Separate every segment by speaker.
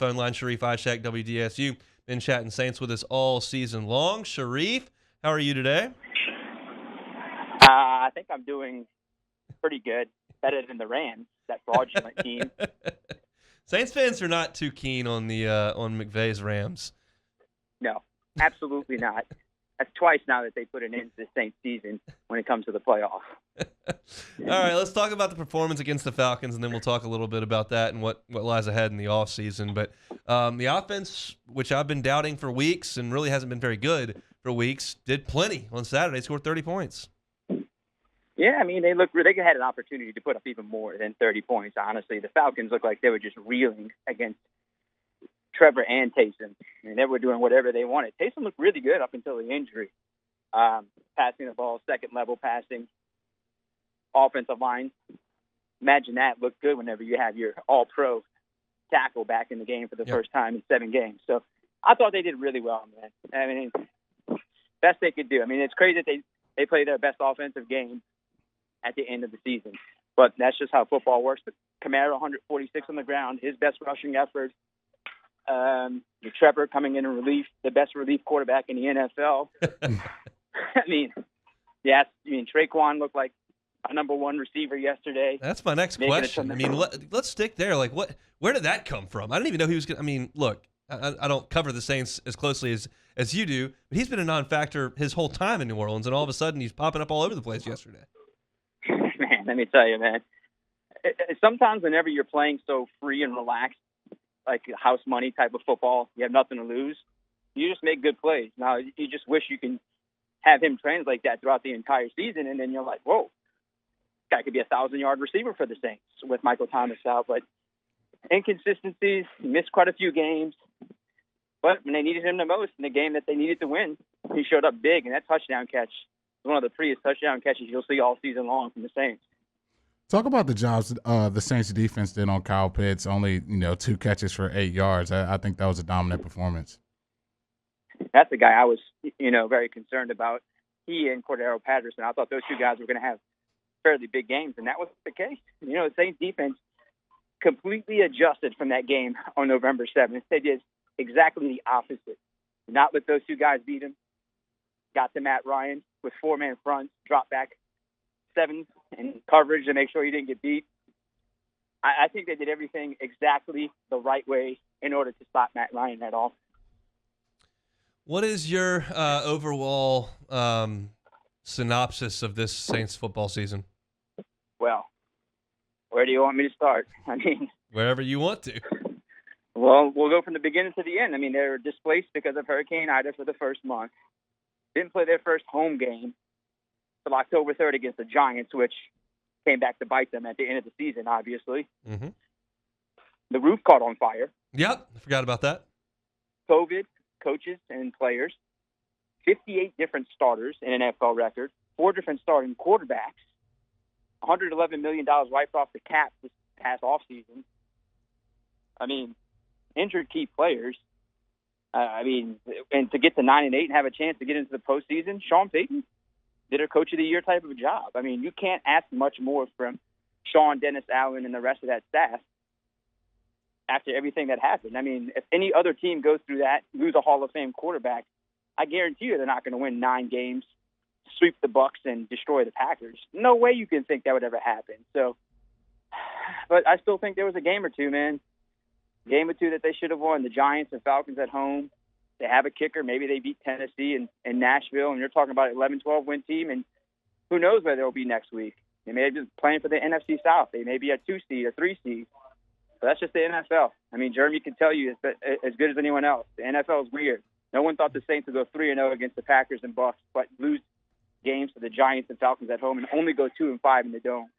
Speaker 1: phone line. Sharief Ishaq, WDSU. Been chatting Saints with us all season long. Sharief, how are you today?
Speaker 2: I think I'm doing pretty good. Better than the Rams, that fraudulent team.
Speaker 1: Saints fans are not too keen on the on McVay's Rams.
Speaker 2: No, absolutely not. That's twice now that they put an end to the Saints season when it comes to the playoffs.
Speaker 1: All right, let's talk about the performance against the Falcons, and then we'll talk a little bit about that and what lies ahead in the offseason. But the offense, which I've been doubting for weeks and really hasn't been very good for weeks, did plenty on Saturday, scored 30 points.
Speaker 2: Yeah, I mean, they had an opportunity to put up even more than 30 points, honestly. The Falcons looked like they were just reeling against Trevor and Taysom. I mean, they were doing whatever they wanted. Taysom looked really good up until the injury. Passing the ball, second-level passing, offensive line. Imagine that looked good whenever you have your all-pro tackle back in the game for the first time in 7 games. So I thought they did really well, man. I mean, best they could do. I mean, it's crazy that they played their best offensive game at the end of the season. But that's just how football works. But Kamara, 146 on the ground, his best rushing effort. Trevor coming in relief, the best relief quarterback in the NFL. I mean, Traquan looked like a number 1 receiver yesterday.
Speaker 1: That's my next question. I mean, let's stick there. Like, where did that come from? I didn't even know he was going to. I mean, look, I don't cover the Saints as closely as you do, but he's been a non-factor his whole time in New Orleans, and all of a sudden he's popping up all over the place yesterday.
Speaker 2: Man, let me tell you, man. Sometimes whenever you're playing so free and relaxed, like house money type of football, you have nothing to lose, you just make good plays. Now, you just wish you can have him translate that throughout the entire season, and then you're like, whoa, this guy could be a 1,000-yard receiver for the Saints with Michael Thomas out. But inconsistencies, he missed quite a few games. But when they needed him the most in the game that they needed to win, he showed up big, and that touchdown catch was one of the prettiest touchdown catches you'll see all season long from the Saints.
Speaker 3: Talk about the jobs the Saints defense did on Kyle Pitts. Only 2 catches for 8 yards. I think that was a dominant performance.
Speaker 2: That's the guy I was, very concerned about. He and Cordero Patterson. I thought those 2 guys were going to have fairly big games, and that was the case. The Saints defense completely adjusted from that game on November 7th. They did exactly the opposite. Not let those 2 guys beat him. Got to Matt Ryan with 4-man fronts, drop back 7 in coverage to make sure he didn't get beat. I think they did everything exactly the right way in order to stop Matt Ryan at all.
Speaker 1: What is your overall synopsis of this Saints football season?
Speaker 2: Well, where do you want me to start? I mean,
Speaker 1: wherever you want to.
Speaker 2: Well, we'll go from the beginning to the end. I mean, they were displaced because of Hurricane Ida for the first month. Didn't play their first home game till October 3rd against the Giants, which came back to bite them at the end of the season, obviously.
Speaker 1: Mm-hmm.
Speaker 2: The roof caught on fire.
Speaker 1: Yep, I forgot about that.
Speaker 2: COVID, coaches and players, 58 different starters in an NFL record, 4 different starting quarterbacks, $111 million wiped off the cap this past offseason. I mean, injured key players. And to get to 9-8 and have a chance to get into the postseason, Sean Payton did a Coach of the Year type of job. I mean, you can't ask much more from Sean, Dennis Allen, and the rest of that staff after everything that happened. I mean, if any other team goes through that, lose a Hall of Fame quarterback, I guarantee you they're not going to win 9 games, sweep the Bucs, and destroy the Packers. No way you can think that would ever happen. So, but I still think there was a game or two, man. Game or two that they should have won. The Giants and Falcons at home. They have a kicker. Maybe they beat Tennessee and Nashville, and you're talking about an 11-12 win team, and who knows where they'll be next week. They may be playing for the NFC South. They may be a 2 seed, a 3 seed. But that's just the NFL. I mean, Jeremy can tell you as good as anyone else. The NFL is weird. No one thought the Saints would go 3-0 against the Packers and Bucs, but lose games to the Giants and Falcons at home and only go 2-5 in the Dome.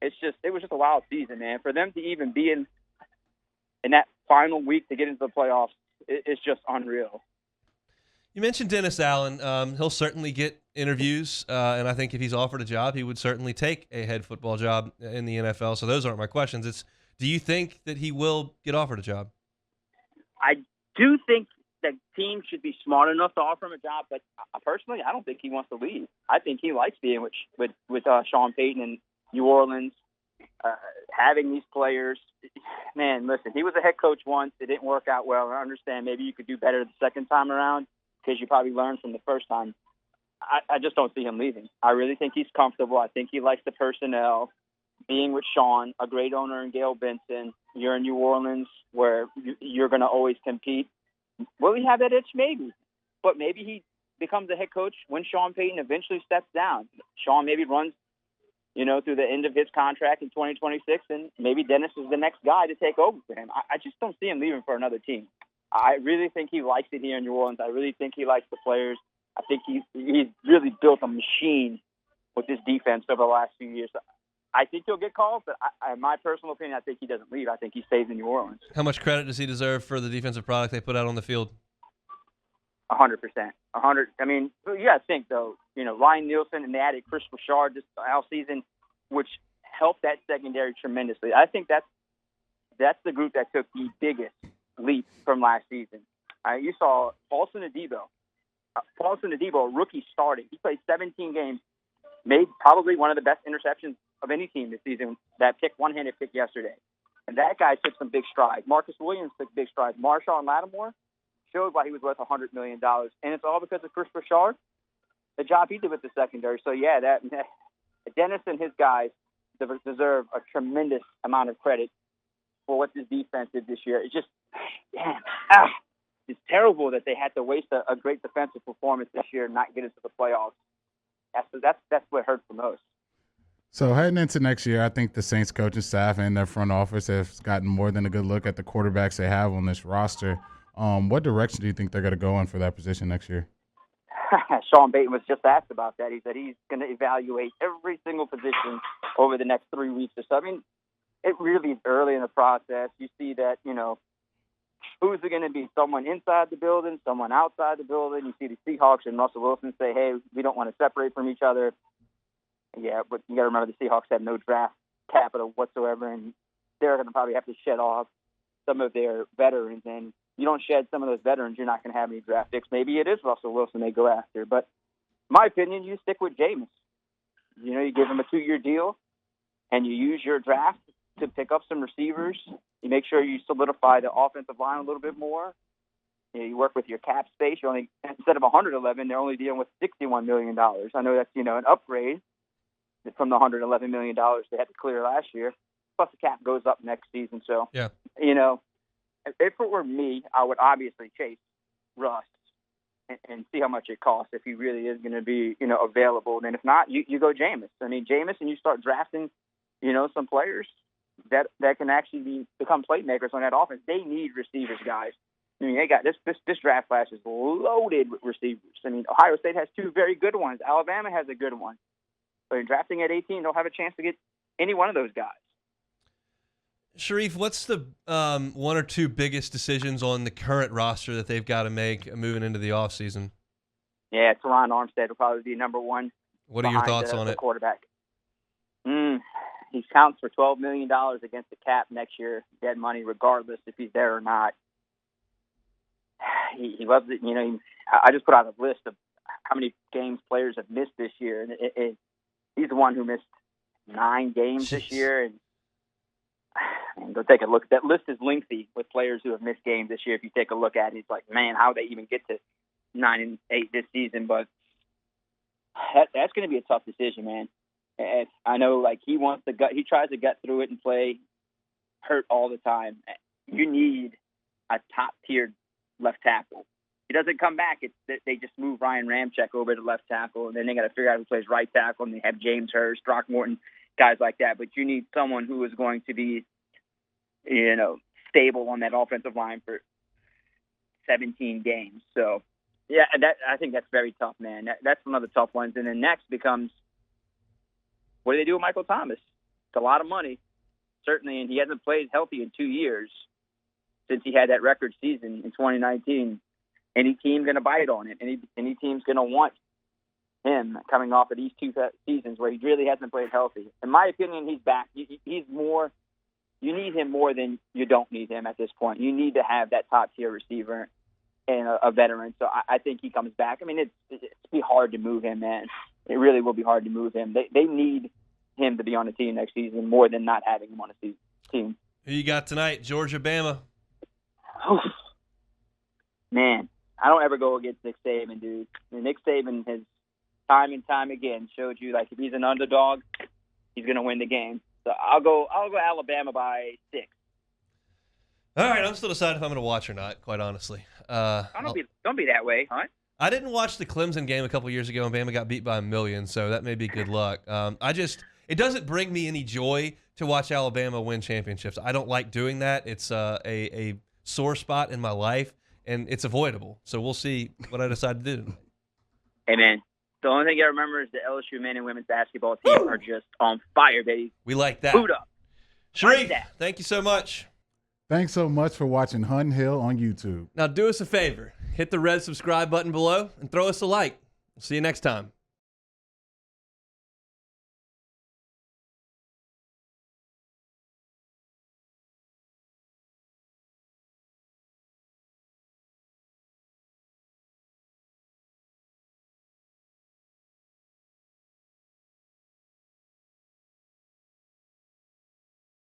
Speaker 2: It was just a wild season, man. For them to even be in that final week to get into the playoffs, it's just unreal.
Speaker 1: You mentioned Dennis Allen. He'll certainly get interviews, and I think if he's offered a job, he would certainly take a head football job in the NFL. So those aren't my questions. It's, do you think that he will get offered a job?
Speaker 2: I do think the team should be smart enough to offer him a job, but personally, I don't think he wants to leave. I think he likes being with Sean Payton in New Orleans. having these players. Man, listen, he was a head coach once. It didn't work out well. I understand maybe you could do better the second time around because you probably learned from the first time. I just don't see him leaving. I really think he's comfortable. I think he likes the personnel. Being with Sean, a great owner, and Gail Benson, you're in New Orleans where you're going to always compete. Will he have that itch? Maybe. But maybe he becomes a head coach when Sean Payton eventually steps down. Sean maybe runs, through the end of his contract in 2026, and maybe Dennis is the next guy to take over for him. I just don't see him leaving for another team. I really think he likes it here in New Orleans. I really think he likes the players. I think he's really built a machine with this defense over the last few years. I think he'll get called, but in my personal opinion, I think he doesn't leave. I think he stays in New Orleans.
Speaker 1: How much credit does he deserve for the defensive product they put out on the field?
Speaker 2: 100%. 100. I mean, you got to think, though, Ryan Nielsen and they added Chris Bouchard this season, which helped that secondary tremendously. I think that's the group that took the biggest leap from last season. You saw Paulson Adebo, a rookie starting. He played 17 games, made probably one of the best interceptions of any team this season, that one-handed pick yesterday. And that guy took some big strides. Marcus Williams took big strides. Marshawn Lattimore showed why he was worth $100 million. And it's all because of Chris Bouchard, the job he did with the secondary. So, yeah, Dennis and his guys deserve a tremendous amount of credit for what this defense did this year. It's just, it's terrible that they had to waste a great defensive performance this year and not get into the playoffs. That's what hurts the most.
Speaker 3: So heading into next year, I think the Saints coaching staff and their front office have gotten more than a good look at the quarterbacks they have on this roster. What direction do you think they're going to go in for that position next year?
Speaker 2: Sean Payton was just asked about that. He said he's going to evaluate every single position over the next 3 weeks or so. I mean, it really is early in the process. You see that, who's it going to be? Someone inside the building, someone outside the building. You see the Seahawks and Russell Wilson say, hey, we don't want to separate from each other. Yeah, but you got to remember the Seahawks have no draft capital whatsoever, and they're going to probably have to shed off some of their veterans. And you don't shed some of those veterans, you're not going to have any draft picks. Maybe it is Russell Wilson they go after. But my opinion, you stick with Jameis. You give him a 2-year deal, and you use your draft to pick up some receivers. You make sure you solidify the offensive line a little bit more. You work with your cap space. You're only, instead of 111, they're only dealing with $61 million. I know that's, an upgrade from the $111 million they had to clear last year. Plus the cap goes up next season. So,
Speaker 1: yeah.
Speaker 2: If it were me, I would obviously chase Russ and see how much it costs if he really is going to be, available. And if not, you go Jameis. I mean, Jameis, and you start drafting, some players that can actually become playmakers on that offense. They need receivers, guys. I mean, they got this draft class is loaded with receivers. I mean, Ohio State has 2 very good ones. Alabama has a good one. But in drafting at 18, they'll have a chance to get any one of those guys.
Speaker 1: Sharief, what's the 1 or 2 biggest decisions on the current roster that they've got to make moving into the offseason?
Speaker 2: Yeah, Teron Armstead will probably be number 1.
Speaker 1: What are your thoughts on it?
Speaker 2: Quarterback. He counts for $12 million against the cap next year, dead money, regardless if he's there or not. He loves it. I just put out a list of how many games players have missed this year, and he's the one who missed 9 games this year. And go take a look. That list is lengthy with players who have missed games this year. If you take a look at it, it's like, man, how they even get to 9-8 this season? But that's going to be a tough decision, man. And I know, he tries to gut through it and play hurt all the time. You need a top-tiered left tackle. He doesn't come back. They just move Ryan Ramczyk over to left tackle, and then they got to figure out who plays right tackle, and they have James Hurst, Throckmorton, guys like that. But you need someone who is going to be, stable on that offensive line for 17 games. So, yeah, I think that's very tough, man. That's one of the tough ones. And then next becomes, what do they do with Michael Thomas? It's a lot of money, certainly, and he hasn't played healthy in 2 years since he had that record season in 2019. Any team going to bite on it? Any team's going to want him coming off of these 2 seasons where he really hasn't played healthy. In my opinion, he's back. He's more. You need him more than you don't need him at this point. You need to have that top-tier receiver and a veteran. So I think he comes back. I mean, it's be hard to move him, man. It really will be hard to move him. They need him to be on the team next season more than not having him on the team.
Speaker 1: Who you got tonight? Georgia, Bama.
Speaker 2: Man, I don't ever go against Nick Saban, dude. And Nick Saban has time and time again showed you, like, if he's an underdog, he's going to win the game. So I'll go Alabama by 6.
Speaker 1: All right, I'm still deciding if I'm going to watch or not, quite honestly.
Speaker 2: Don't be that way, huh?
Speaker 1: I didn't watch the Clemson game a couple years ago, and Bama got beat by 1,000,000, so that may be good luck. It doesn't bring me any joy to watch Alabama win championships. I don't like doing that. It's a sore spot in my life, and it's avoidable. So we'll see what I decide to do.
Speaker 2: Hey, man, the only thing I remember is the LSU men and women's basketball team are just on fire, baby.
Speaker 1: We like that.
Speaker 2: Boot up.
Speaker 1: Sharief, thank you so much.
Speaker 3: Thanks so much for watching Hunt Hill on YouTube.
Speaker 1: Now do us a favor. Hit the red subscribe button below and throw us a like. We'll see you next time.